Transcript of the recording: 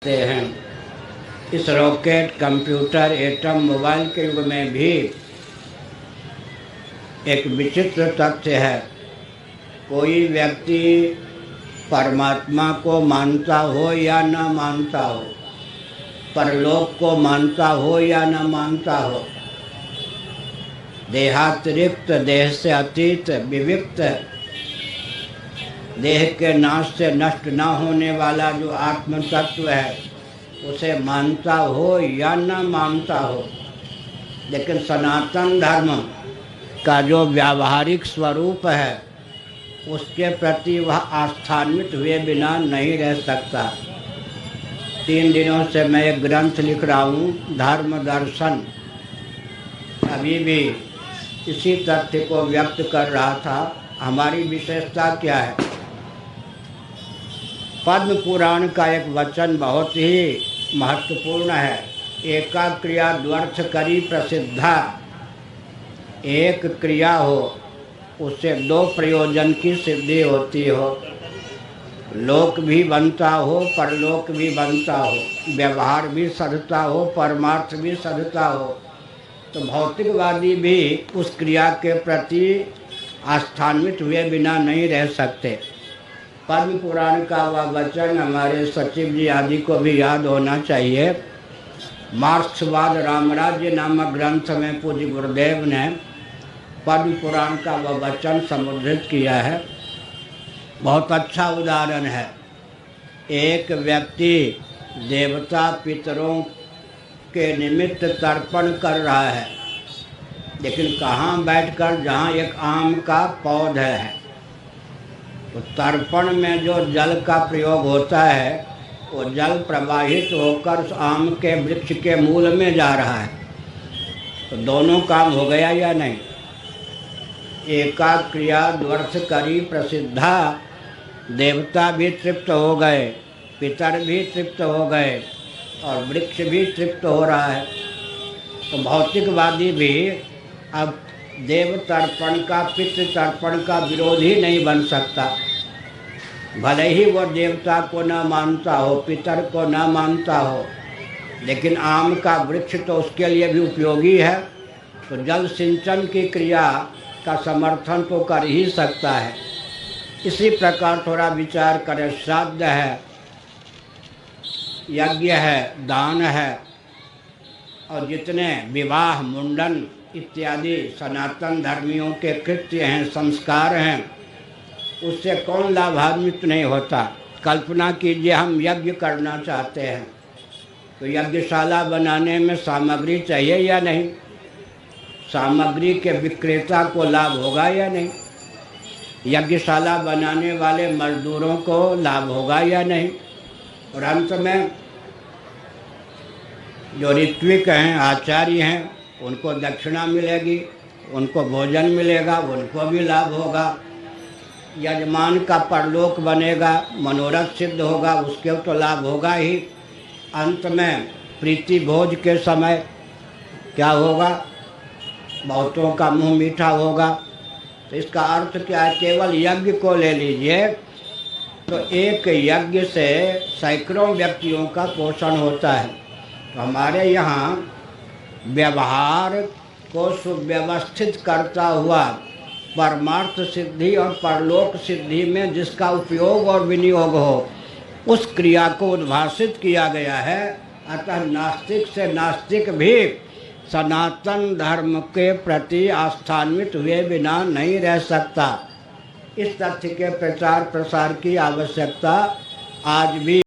सकते हैं। इस रॉकेट, कंप्यूटर, एटम, मोबाइल के युग में भी एक विचित्र तथ्य है। कोई व्यक्ति परमात्मा को मानता हो या न मानता हो, परलोक को मानता हो या न मानता हो, देहातिरिक्त, देह से अतीत, विविक्त, देह के नाश से नष्ट न होने वाला जो आत्म तत्व है, उसे मानता हो या न मानता हो, लेकिन सनातन धर्म का जो व्यावहारिक स्वरूप है, उसके प्रति वह आस्थान्वित हुए बिना नहीं रह सकता। 3 दिनों से मैं एक ग्रंथ लिख रहा हूँ, धर्म दर्शन। अभी भी इसी तथ्य को व्यक्त कर रहा था। हमारी विशेषता क्या है? पद्म पुराण का एक वचन बहुत ही महत्वपूर्ण है। एका क्रिया द्वर्थ करी प्रसिद्धा। एक क्रिया हो, उससे 2 प्रयोजन की सिद्धि होती हो। लोक भी बनता हो, परलोक भी बनता हो, व्यवहार भी सधता हो, परमार्थ भी सधता हो। तो भौतिकवादी भी उस क्रिया के प्रति आस्थान्वित हुए बिना नहीं रह सकते। पद्म पुराण का वह वचन हमारे सचिव जी आदि को भी याद होना चाहिए। मार्क्सवाद रामराज्य नामक ग्रंथ में पूज्य गुरुदेव ने पद्म पुराण का वह वचन समुद्रित किया है। बहुत अच्छा उदाहरण है। एक व्यक्ति देवता पितरों के निमित्त तर्पण कर रहा है, लेकिन कहाँ बैठकर? जहाँ एक आम का पौधा है। तो तर्पण में जो जल का प्रयोग होता है, वो जल प्रवाहित होकर उस आम के वृक्ष के मूल में जा रहा है। तो दोनों काम हो गया या नहीं? एका क्रिया द्वर्थ करी प्रसिद्धा। देवता भी तृप्त हो गए, पितर भी तृप्त हो गए, और वृक्ष भी तृप्त हो रहा है। तो भौतिकवादी भी अब देव तर्पण का, पितृ तर्पण का विरोधी नहीं बन सकता। भले ही वो देवता को न मानता हो, पितर को न मानता हो, लेकिन आम का वृक्ष तो उसके लिए भी उपयोगी है। तो जल सिंचन की क्रिया का समर्थन तो कर ही सकता है। इसी प्रकार थोड़ा विचार करें। श्राद्ध है, यज्ञ है, दान है, और जितने विवाह, मुंडन इत्यादि सनातन धर्मियों के कृत्य हैं, संस्कार हैं, उससे कौन लाभान्वित नहीं होता? कल्पना कीजिए, हम यज्ञ करना चाहते हैं, तो यज्ञशाला बनाने में सामग्री चाहिए या नहीं? सामग्री के विक्रेता को लाभ होगा या नहीं? यज्ञशाला बनाने वाले मजदूरों को लाभ होगा या नहीं? और अंत में जो ऋत्विक हैं, आचार्य हैं, उनको दक्षिणा मिलेगी, उनको भोजन मिलेगा, उनको भी लाभ होगा। यजमान का परलोक बनेगा, मनोरथ सिद्ध होगा, उसके तो लाभ होगा ही। अंत में प्रीति भोज के समय क्या होगा? बहुतों का मुंह मीठा होगा। तो इसका अर्थ क्या है? केवल यज्ञ को ले लीजिए, तो एक यज्ञ से सैकड़ों व्यक्तियों का पोषण होता है। तो हमारे यहाँ व्यवहार को सुव्यवस्थित करता हुआ परमार्थ सिद्धि और परलोक सिद्धि में जिसका उपयोग और विनियोग हो, उस क्रिया को उद्भाषित किया गया है। अतः नास्तिक से नास्तिक भी सनातन धर्म के प्रति आस्थान्वित हुए बिना नहीं रह सकता। इस तथ्य के प्रचार प्रसार की आवश्यकता आज भी